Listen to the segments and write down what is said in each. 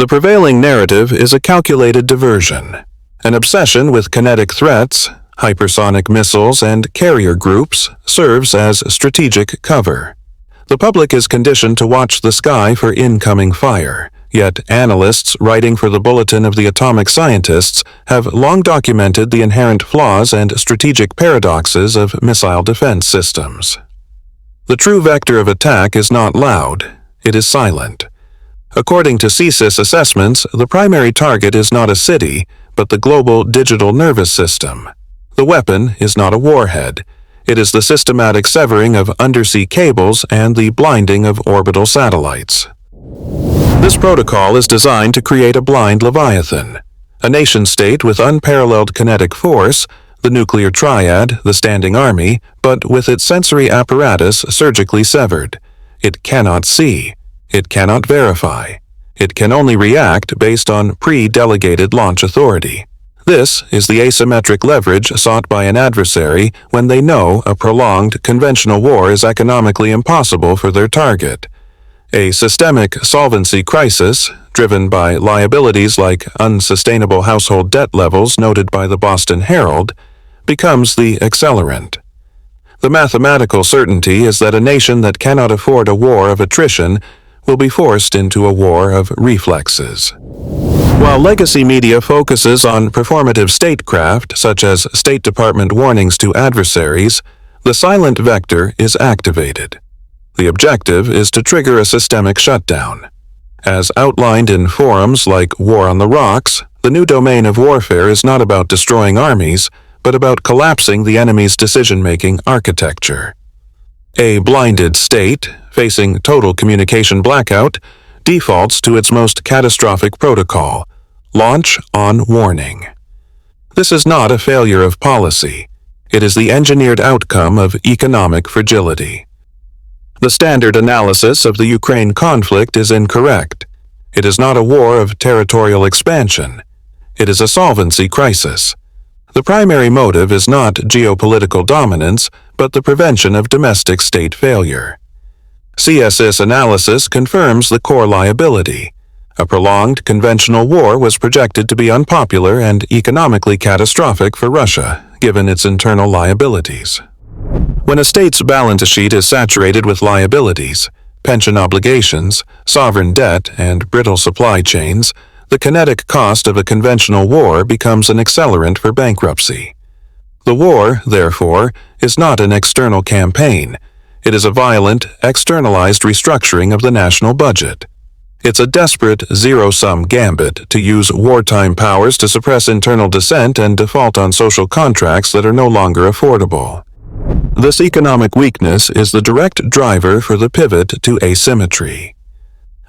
The prevailing narrative is a calculated diversion. An obsession with kinetic threats, hypersonic missiles, and carrier groups serves as strategic cover. The public is conditioned to watch the sky for incoming fire, yet analysts writing for the Bulletin of the Atomic Scientists have long documented the inherent flaws and strategic paradoxes of missile defense systems. The true vector of attack is not loud, it is silent. According to CSIS assessments, the primary target is not a city, but the global digital nervous system. The weapon is not a warhead. It is the systematic severing of undersea cables and the blinding of orbital satellites. This protocol is designed to create a blind leviathan, a nation-state with unparalleled kinetic force, the nuclear triad, the standing army, but with its sensory apparatus surgically severed. It cannot see. It cannot verify. It can only react based on pre-delegated launch authority. This is the asymmetric leverage sought by an adversary when they know a prolonged conventional war is economically impossible for their target. A systemic solvency crisis, driven by liabilities like unsustainable household debt levels noted by the Boston Herald, becomes the accelerant. The mathematical certainty is that a nation that cannot afford a war of attrition will be forced into a war of reflexes. While legacy media focuses on performative statecraft, such as State Department warnings to adversaries, the silent vector is activated. The objective is to trigger a systemic shutdown. As outlined in forums like War on the Rocks, the new domain of warfare is not about destroying armies, but about collapsing the enemy's decision-making architecture. A blinded state, facing total communication blackout, defaults to its most catastrophic protocol: launch on warning. This is not a failure of policy. It is the engineered outcome of economic fragility. The standard analysis of the Ukraine conflict is incorrect. It is not a war of territorial expansion. It is a solvency crisis. The primary motive is not geopolitical dominance, but the prevention of domestic state failure. CSIS analysis confirms the core liability. A prolonged conventional war was projected to be unpopular and economically catastrophic for Russia, given its internal liabilities. When a state's balance sheet is saturated with liabilities, pension obligations, sovereign debt, and brittle supply chains, the kinetic cost of a conventional war becomes an accelerant for bankruptcy. The war, therefore, is not an external campaign. It is a violent, externalized restructuring of the national budget. It's a desperate zero-sum gambit to use wartime powers to suppress internal dissent and default on social contracts that are no longer affordable. This economic weakness is the direct driver for the pivot to asymmetry.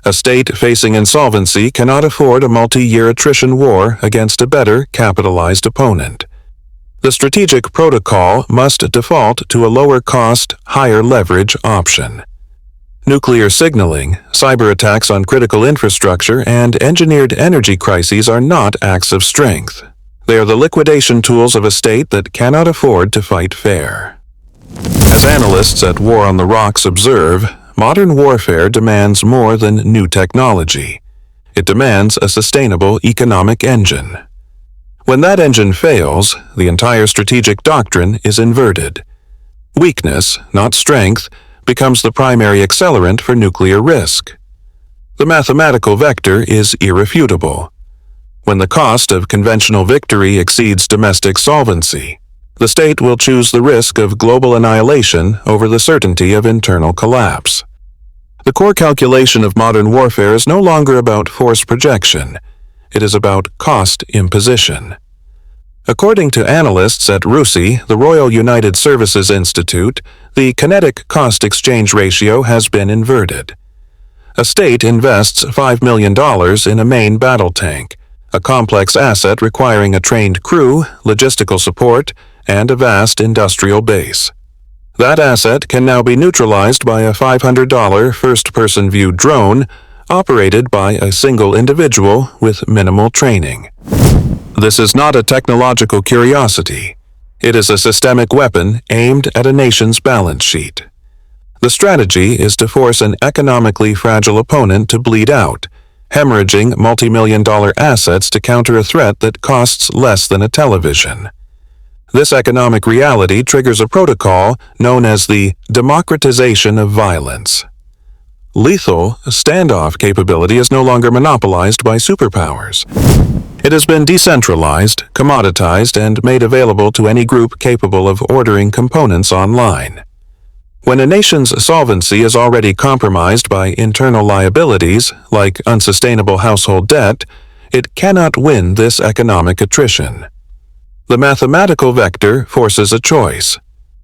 A state facing insolvency cannot afford a multi-year attrition war against a better capitalized opponent. The strategic protocol must default to a lower-cost, higher-leverage option. Nuclear signaling, cyber attacks on critical infrastructure, and engineered energy crises are not acts of strength. They are the liquidation tools of a state that cannot afford to fight fair. As analysts at War on the Rocks observe, modern warfare demands more than new technology. It demands a sustainable economic engine. When that engine fails, the entire strategic doctrine is inverted. Weakness, not strength, becomes the primary accelerant for nuclear risk. The mathematical vector is irrefutable. When the cost of conventional victory exceeds domestic solvency, the state will choose the risk of global annihilation over the certainty of internal collapse. The core calculation of modern warfare is no longer about force projection. It is about cost imposition. According to analysts at RUSI, the Royal United Services Institute, the kinetic cost-exchange ratio has been inverted. A state invests $5 million in a main battle tank, a complex asset requiring a trained crew, logistical support, and a vast industrial base. That asset can now be neutralized by a $500 first-person view drone operated by a single individual with minimal training. This is not a technological curiosity. It is a systemic weapon aimed at a nation's balance sheet. The strategy is to force an economically fragile opponent to bleed out, hemorrhaging multi-million-dollar assets to counter a threat that costs less than a television. This economic reality triggers a protocol known as the democratization of violence. Lethal standoff capability is no longer monopolized by superpowers. It has been decentralized, commoditized, and made available to any group capable of ordering components online. When a nation's solvency is already compromised by internal liabilities, like unsustainable household debt, it cannot win this economic attrition. The mathematical vector forces a choice: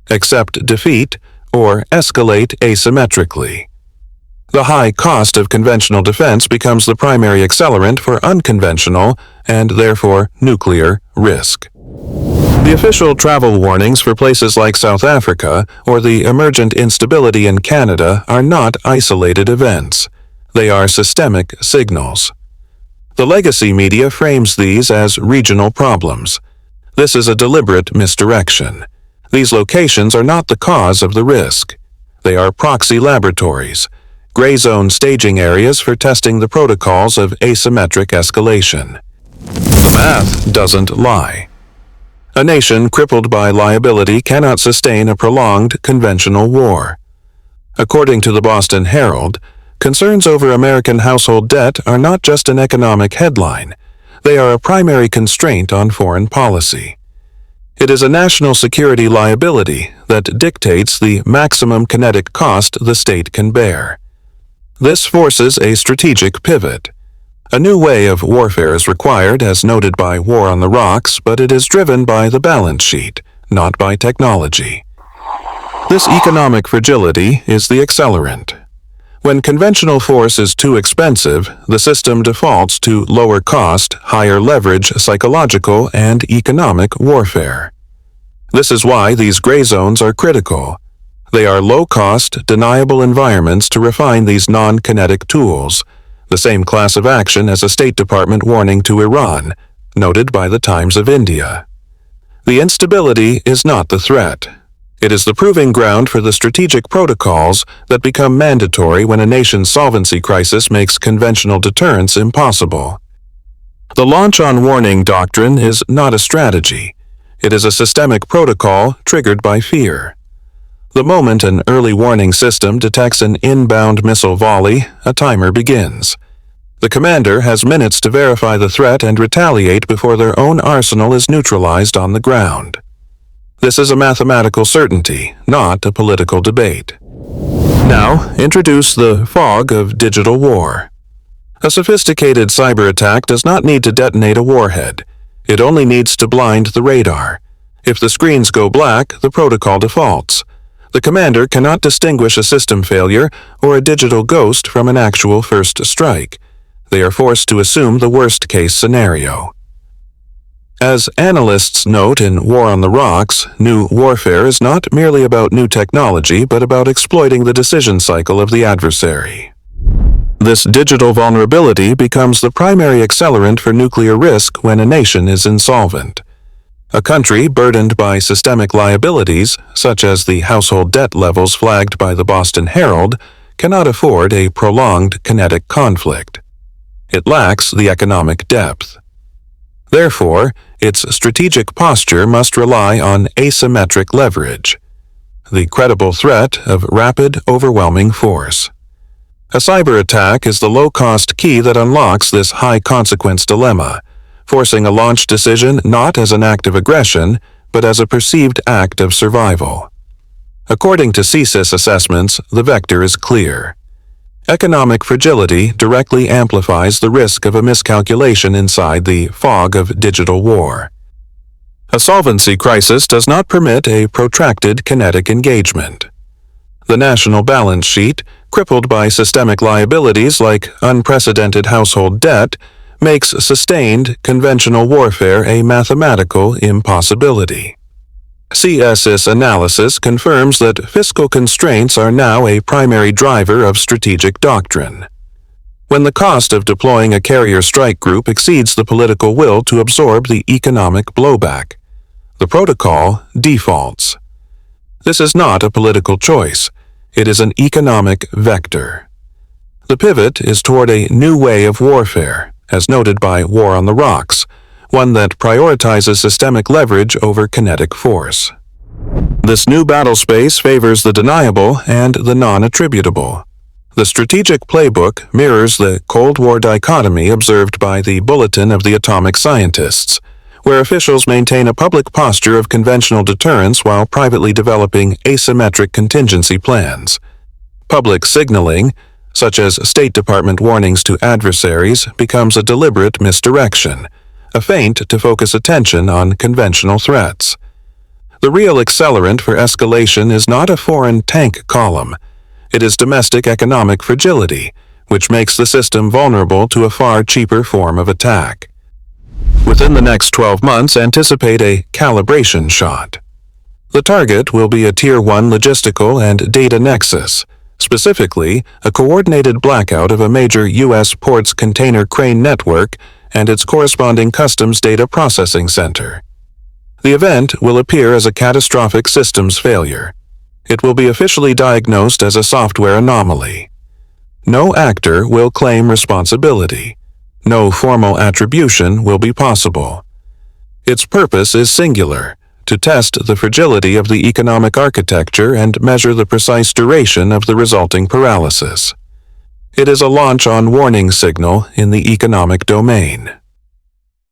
accept defeat or escalate asymmetrically. The high cost of conventional defense becomes the primary accelerant for unconventional, and therefore nuclear, risk. The official travel warnings for places like South Africa or the emergent instability in Canada are not isolated events. They are systemic signals. The legacy media frames these as regional problems. This is a deliberate misdirection. These locations are not the cause of the risk. They are proxy laboratories, gray zone staging areas for testing the protocols of asymmetric escalation. The math doesn't lie. A nation crippled by liability cannot sustain a prolonged conventional war. According to the Boston Herald, concerns over American household debt are not just an economic headline. They are a primary constraint on foreign policy. It is a national security liability that dictates the maximum kinetic cost the state can bear. This forces a strategic pivot. A new way of warfare is required, as noted by War on the Rocks, but it is driven by the balance sheet, not by technology. This economic fragility is the accelerant. When conventional force is too expensive, the system defaults to lower cost, higher leverage psychological and economic warfare. This is why these gray zones are critical. They are low-cost, deniable environments to refine these non-kinetic tools, the same class of action as a State Department warning to Iran, noted by the Times of India. The instability is not the threat. It is the proving ground for the strategic protocols that become mandatory when a nation's solvency crisis makes conventional deterrence impossible. The launch on warning doctrine is not a strategy. It is a systemic protocol triggered by fear. The moment an early warning system detects an inbound missile volley, a timer begins. The commander has minutes to verify the threat and retaliate before their own arsenal is neutralized on the ground. This is a mathematical certainty, not a political debate. Now, introduce the fog of digital war. A sophisticated cyber attack does not need to detonate a warhead. It only needs to blind the radar. If the screens go black, the protocol defaults. The commander cannot distinguish a system failure or a digital ghost from an actual first strike. They are forced to assume the worst-case scenario. As analysts note in War on the Rocks, new warfare is not merely about new technology, but about exploiting the decision cycle of the adversary. This digital vulnerability becomes the primary accelerant for nuclear risk when a nation is insolvent. A country burdened by systemic liabilities, such as the household debt levels flagged by the Boston Herald, cannot afford a prolonged kinetic conflict. It lacks the economic depth. Therefore, its strategic posture must rely on asymmetric leverage, the credible threat of rapid, overwhelming force. A cyber attack is the low-cost key that unlocks this high-consequence dilemma, forcing a launch decision not as an act of aggression, but as a perceived act of survival. According to CSIS assessments, the vector is clear. Economic fragility directly amplifies the risk of a miscalculation inside the fog of digital war. A solvency crisis does not permit a protracted kinetic engagement. The national balance sheet, crippled by systemic liabilities like unprecedented household debt, makes sustained conventional warfare a mathematical impossibility. CSIS analysis confirms that fiscal constraints are now a primary driver of strategic doctrine. When the cost of deploying a carrier strike group exceeds the political will to absorb the economic blowback, the protocol defaults. This is not a political choice. It is an economic vector. The pivot is toward a new way of warfare, as noted by War on the Rocks, one that prioritizes systemic leverage over kinetic force. This new battle space favors the deniable and the non-attributable. The strategic playbook mirrors the Cold War dichotomy observed by the Bulletin of the Atomic Scientists, where officials maintain a public posture of conventional deterrence while privately developing asymmetric contingency plans. Public signaling, such as State Department warnings to adversaries, becomes a deliberate misdirection, a feint to focus attention on conventional threats. The real accelerant for escalation is not a foreign tank column. It is domestic economic fragility, which makes the system vulnerable to a far cheaper form of attack. Within the next 12 months, anticipate a calibration shot. The target will be a Tier 1 logistical and data nexus, specifically a coordinated blackout of a major U.S. port's container crane network and its corresponding customs data processing center. The event will appear as a catastrophic systems failure. It will be officially diagnosed as a software anomaly. No actor will claim responsibility. No formal attribution will be possible. Its purpose is singular: to test the fragility of the economic architecture and measure the precise duration of the resulting paralysis. It is a launch-on warning signal in the economic domain.